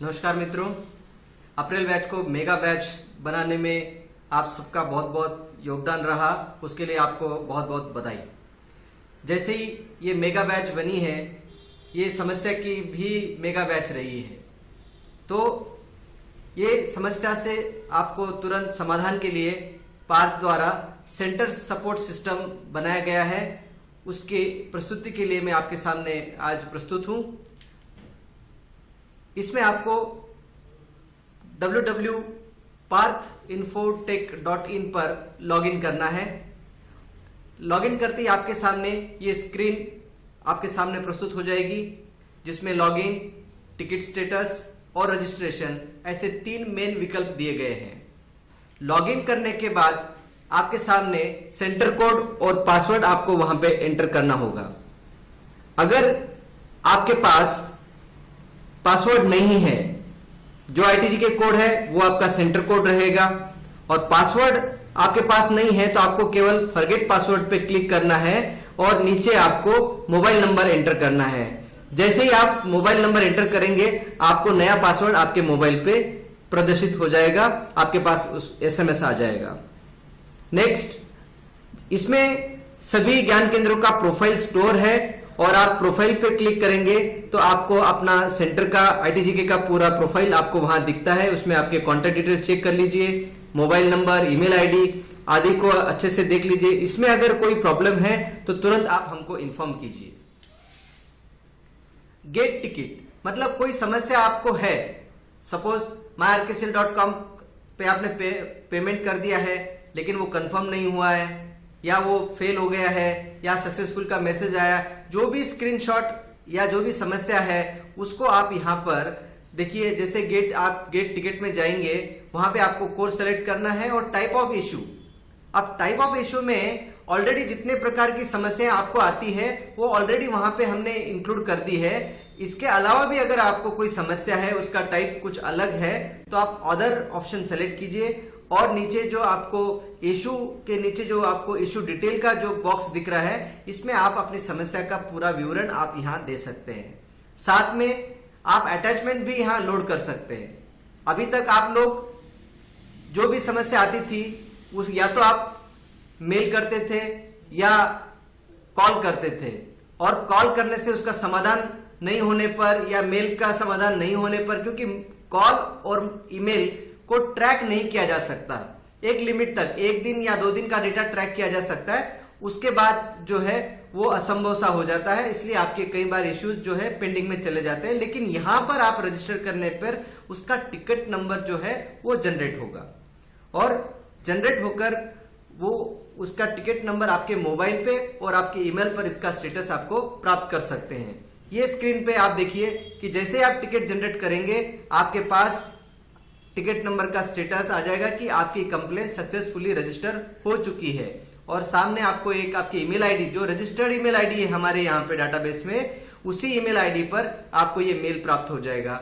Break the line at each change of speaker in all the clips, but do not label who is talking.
नमस्कार मित्रों, अप्रैल बैच को मेगा बैच बनाने में आप सबका बहुत बहुत योगदान रहा, उसके लिए आपको बहुत बहुत बधाई। जैसे ही ये मेगा बैच बनी है, ये समस्या की भी मेगा बैच रही है, तो ये समस्या से आपको तुरंत समाधान के लिए पार्थ द्वारा सेंटर सपोर्ट सिस्टम बनाया गया है। उसके प्रस्तुति के लिए मैं आपके सामने आज प्रस्तुत हूं। इसमें आपको www.parthinfotech.in पर लॉगिन करना है। लॉगिन करते ही आपके सामने ये स्क्रीन आपके सामने प्रस्तुत हो जाएगी, जिसमें लॉगिन, टिकट स्टेटस और रजिस्ट्रेशन ऐसे 3 मेन विकल्प दिए गए हैं। लॉगिन करने के बाद आपके सामने सेंटर कोड और पासवर्ड आपको वहां पे एंटर करना होगा। अगर आपके पास पासवर्ड नहीं है, जो आईटीजी के कोड है वो आपका सेंटर कोड रहेगा, और पासवर्ड आपके पास नहीं है तो आपको केवल फॉरगेट पासवर्ड पे क्लिक करना है और नीचे आपको मोबाइल नंबर एंटर करना है। जैसे ही आप मोबाइल नंबर एंटर करेंगे, आपको नया पासवर्ड आपके मोबाइल पे प्रदर्शित हो जाएगा, आपके पास उस एसएमएस आ जाएगा। नेक्स्ट, इसमें सभी ज्ञान केंद्रों का प्रोफाइल स्टोर है, और आप प्रोफाइल पे क्लिक करेंगे तो आपको अपना सेंटर का आईटीजीके का पूरा प्रोफाइल आपको वहां दिखता है। उसमें आपके कॉन्टेक्ट डिटेल्स चेक कर लीजिए, मोबाइल नंबर, ईमेल आईडी आदि को अच्छे से देख लीजिए। इसमें अगर कोई प्रॉब्लम है तो तुरंत आप हमको इन्फॉर्म कीजिए। गेट टिकट मतलब कोई समस्या आपको है, सपोज myRKCL.com पे आपने पेमेंट कर दिया है लेकिन वो कंफर्म नहीं हुआ है, या वो फेल हो गया है, या सक्सेसफुल का मैसेज आया, जो भी स्क्रीनशॉट या जो भी समस्या है उसको आप यहां पर देखिए। जैसे आप गेट टिकट में जाएंगे, वहां पे आपको कोर्स सेलेक्ट करना है और टाइप ऑफ इशू। अब टाइप ऑफ इशू में ऑलरेडी जितने प्रकार की समस्याएं आपको आती है वो ऑलरेडी वहां पे हमने इंक्लूड कर दी है। इसके अलावा भी अगर आपको कोई समस्या है, उसका टाइप कुछ अलग है, तो आप अदर ऑप्शन सेलेक्ट कीजिए, और नीचे जो आपको इशू के नीचे जो आपको इशू डिटेल का जो बॉक्स दिख रहा है, इसमें आप अपनी समस्या का पूरा विवरण आप यहां दे सकते हैं। साथ में आप अटैचमेंट भी यहां लोड कर सकते हैं। अभी तक आप लोग जो भी समस्या आती थी उस या तो आप मेल करते थे या कॉल करते थे, और कॉल करने से उसका समाधान नहीं होने पर या मेल का समाधान नहीं होने पर, क्योंकि कॉल और ईमेल को ट्रैक नहीं किया जा सकता, एक लिमिट तक 1 दिन या 2 दिन का डेटा ट्रैक किया जा सकता है, उसके बाद जो है वो असंभव सा हो जाता है। इसलिए आपके कई बार इश्यूज जो है पेंडिंग में चले जाते हैं। लेकिन यहां पर आप रजिस्टर करने पर उसका टिकट नंबर जो है वो जनरेट होगा, और जनरेट होकर वो उसका टिकट नंबर आपके मोबाइल पे और आपके ईमेल पर इसका स्टेटस आपको प्राप्त कर सकते हैं। ये स्क्रीन पे आप देखिए कि जैसे आप टिकट जनरेट करेंगे, आपके पास टिकट नंबर का स्टेटस आ जाएगा कि आपकी कंप्लेंट सक्सेसफुली रजिस्टर हो चुकी है, और सामने आपको एक आपकी ईमेल आईडी, जो रजिस्टर्ड ईमेल आईडी है हमारे यहाँ पे डाटाबेस में, उसी ईमेल आईडी पर आपको ये मेल प्राप्त हो जाएगा।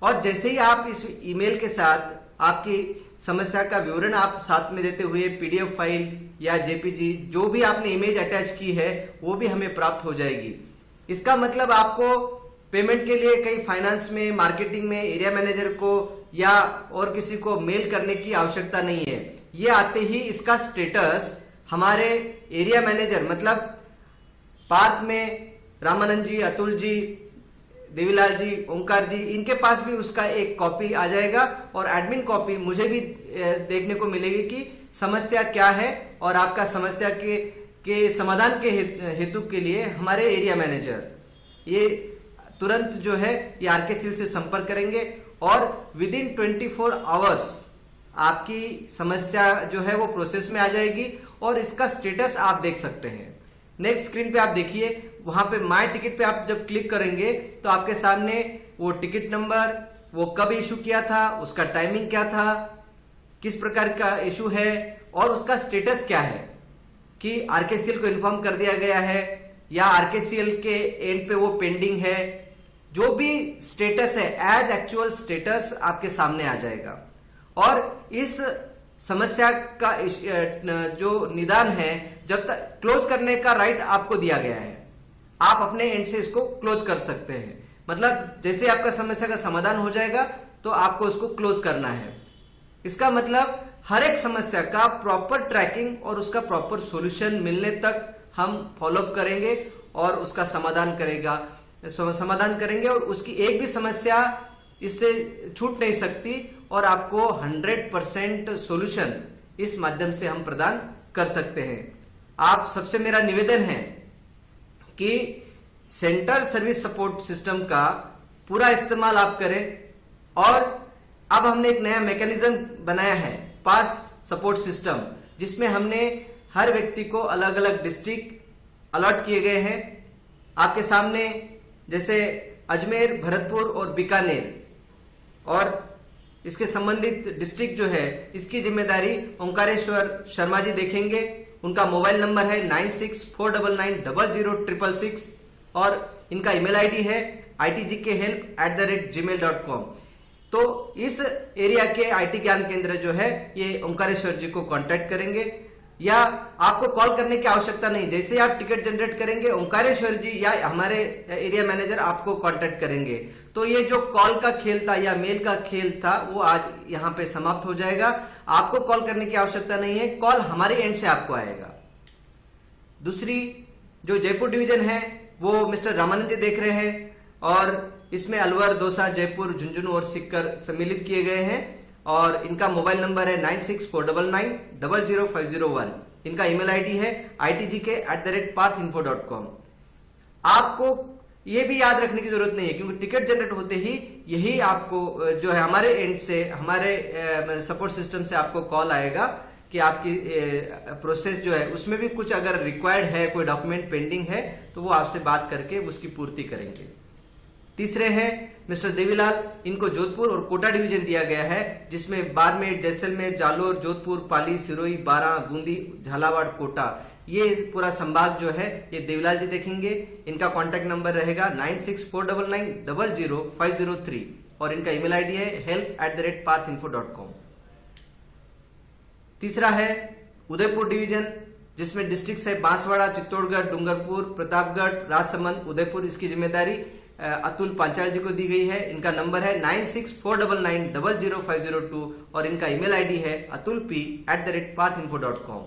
और जैसे ही आप इस ईमेल के साथ आपकी समस्या का विवरण आप साथ में देते हुए पीडीएफ फाइल या जेपीजी जो भी आपने इमेज अटैच की है वो भी हमें प्राप्त हो जाएगी। इसका मतलब आपको पेमेंट के लिए कहीं फाइनेंस में, मार्केटिंग में, एरिया मैनेजर को या और किसी को मेल करने की आवश्यकता नहीं है। ये आते ही इसका स्टेटस हमारे एरिया मैनेजर मतलब पार्थ में रामानंद जी, अतुल जी, देवीलाल जी, ओंकार जी, इनके पास भी उसका एक कॉपी आ जाएगा, और एडमिन कॉपी मुझे भी देखने को मिलेगी कि समस्या क्या है, और आपका समस्या के समाधान के हेतु के लिए हमारे एरिया मैनेजर ये तुरंत जो है ये आरकेसीएल से संपर्क करेंगे, और विद इन 24 आवर्स आपकी समस्या जो है वो प्रोसेस में आ जाएगी, और इसका स्टेटस आप देख सकते हैं। नेक्स्ट स्क्रीन पे आप देखिए, वहां पे माय टिकट पे आप जब क्लिक करेंगे तो आपके सामने वो टिकट नंबर, वो कब इशू किया था, उसका टाइमिंग क्या था, किस प्रकार का इशू है, और उसका स्टेटस क्या है, कि आरकेसीएल को इन्फॉर्म कर दिया गया है या आरकेसीएल के एंड पे वो पेंडिंग है। जो भी स्टेटस है, एज एक्चुअल स्टेटस आपके सामने आ जाएगा, और इस समस्या का जो निदान है जब तक क्लोज करने का राइट आपको दिया गया है, आप अपने एंड से इसको क्लोज कर सकते हैं। मतलब जैसे आपका समस्या का समाधान हो जाएगा तो आपको उसको क्लोज करना है। इसका मतलब हर एक समस्या का प्रॉपर ट्रैकिंग और उसका प्रॉपर सॉल्यूशन मिलने तक हम फॉलोअप करेंगे और उसका समाधान करेंगे और उसकी एक भी समस्या इससे छूट नहीं सकती और आपको 100% सॉल्यूशन इस माध्यम से हम प्रदान कर सकते हैं। आप सबसे मेरा निवेदन है कि सेंटर सर्विस सपोर्ट सिस्टम का पूरा इस्तेमाल आप करें और अब हमने एक नया मैकेनिज्म बनाया है पास सपोर्ट सिस्टम, जिसमें हमने हर व्यक्ति को अलग अलग डिस्ट्रिक्ट अलॉट किए गए हैं आपके सामने, जैसे अजमेर, भरतपुर और बीकानेर, और इसके संबंधित डिस्ट्रिक्ट जो है इसकी जिम्मेदारी ओंकारेश्वर शर्मा जी देखेंगे। उनका मोबाइल नंबर है 9649900666 और इनका ईमेल आईडी है itgkhelp@gmail.com। तो इस एरिया के आईटी ज्ञान केंद्र जो है ये ओंकारेश्वर जी को कांटेक्ट करेंगे या आपको कॉल करने की आवश्यकता नहीं। जैसे आप टिकट जनरेट करेंगे ओंकारेश्वर जी या हमारे एरिया मैनेजर आपको कांटेक्ट करेंगे। तो ये जो कॉल का खेल था या मेल का खेल था वो आज यहाँ पे समाप्त हो जाएगा। आपको कॉल करने की आवश्यकता नहीं है, कॉल हमारे एंड से आपको आएगा। दूसरी जो जयपुर डिवीजन है वो मिस्टर रामानंद जी देख रहे हैं और इसमें अलवर, दौसा, जयपुर, झुंझुनू और सीकर सम्मिलित किए गए हैं और इनका मोबाइल नंबर है 9649900501। इनका ईमेल आईडी है itgk@parthinfo.com। आपको ये भी याद रखने की जरूरत नहीं है क्योंकि टिकट जनरेट होते ही यही आपको जो है हमारे एंड से, हमारे सपोर्ट सिस्टम से आपको कॉल आएगा कि आपकी प्रोसेस जो है उसमें भी कुछ अगर रिक्वायर्ड है, कोई डॉक्यूमेंट पेंडिंग है तो वो आपसे बात करके उसकी पूर्ति करेंगे। तीसरे हैं मिस्टर देवीलाल, इनको जोधपुर और कोटा डिवीजन दिया गया है जिसमें बाड़मेर, जैसलमेर, जालोर, जोधपुर, पाली, सिरोही, बारां, बूंदी, झालावाड़, कोटा, ये पूरा संभाग जो है ये देवीलाल जी देखेंगे। इनका कॉन्टैक्ट नंबर रहेगा 9649900503 और इनका ईमेल आईडी है help@parthinfo.com। तीसरा है उदयपुर डिवीजन जिसमें डिस्ट्रिक्ट है बांसवाड़ा, चित्तौड़गढ़, डूंगरपुर, प्रतापगढ़, राजसमंद, उदयपुर। इसकी जिम्मेदारी अतुल पांचाल जी को दी गई है। इनका नंबर है 9649900502 और इनका ईमेल आईडी है atulp@parthinfo.com।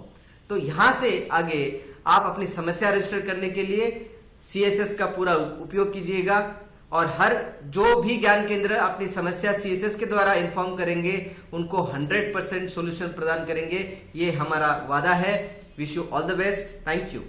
तो यहां से आगे आप अपनी समस्या रजिस्टर करने के लिए CSS का पूरा उपयोग कीजिएगा और हर जो भी ज्ञान केंद्र अपनी समस्या CSS के द्वारा इन्फॉर्म करेंगे उनको 100% सॉल्यूशन प्रदान करेंगे, ये हमारा वादा है। Wish you all the best. Thank you.